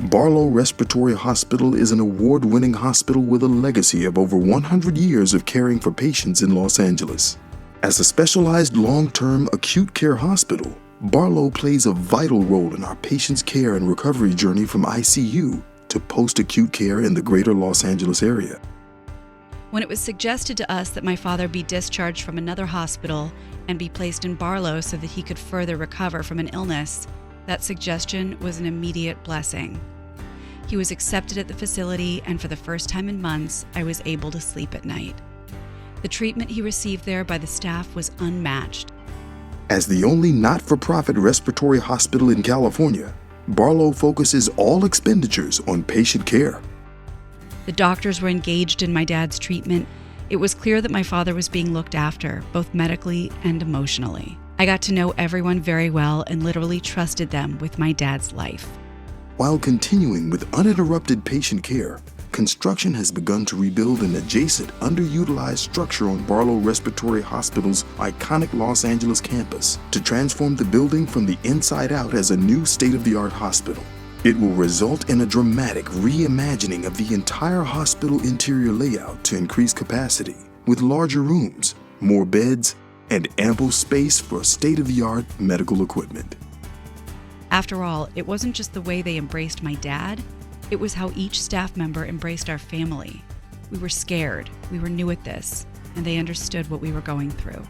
Barlow Respiratory Hospital is an award-winning hospital with a legacy of over 100 years of caring for patients in Los Angeles. As a specialized long-term acute care hospital, Barlow plays a vital role in our patients' care and recovery journey from ICU to post-acute care in the greater Los Angeles area. When it was suggested to us that my father be discharged from another hospital and be placed in Barlow so that he could further recover from an illness, that suggestion was an immediate blessing. He was accepted at the facility, and for the first time in months, I was able to sleep at night. The treatment he received there by the staff was unmatched. As the only not-for-profit respiratory hospital in California, Barlow focuses all expenditures on patient care. The doctors were engaged in my dad's treatment. It was clear that my father was being looked after, both medically and emotionally. I got to know everyone very well and literally trusted them with my dad's life. While continuing with uninterrupted patient care, construction has begun to rebuild an adjacent, underutilized structure on Barlow Respiratory Hospital's iconic Los Angeles campus to transform the building from the inside out as a new state-of-the-art hospital. It will result in a dramatic reimagining of the entire hospital interior layout to increase capacity, with larger rooms, more beds, and ample space for state-of-the-art medical equipment. After all, it wasn't just the way they embraced my dad, it was how each staff member embraced our family. We were scared, we were new at this, and they understood what we were going through.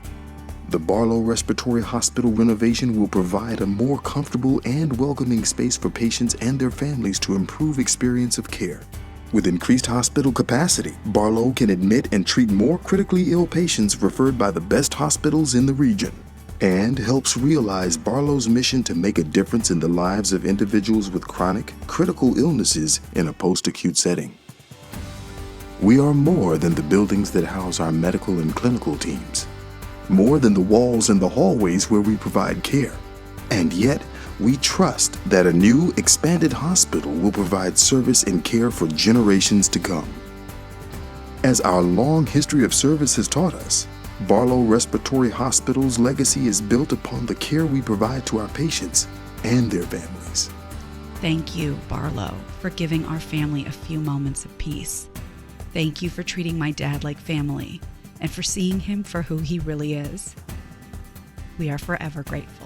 The Barlow Respiratory Hospital renovation will provide a more comfortable and welcoming space for patients and their families to improve experience of care. With increased hospital capacity, Barlow can admit and treat more critically ill patients referred by the best hospitals in the region, and helps realize Barlow's mission to make a difference in the lives of individuals with chronic, critical illnesses in a post-acute setting. We are more than the buildings that house our medical and clinical teams, more than the walls and the hallways where we provide care. And yet, we trust that a new, expanded hospital will provide service and care for generations to come. As our long history of service has taught us, Barlow Respiratory Hospital's legacy is built upon the care we provide to our patients and their families. Thank you, Barlow, for giving our family a few moments of peace. Thank you for treating my dad like family and for seeing him for who he really is. We are forever grateful.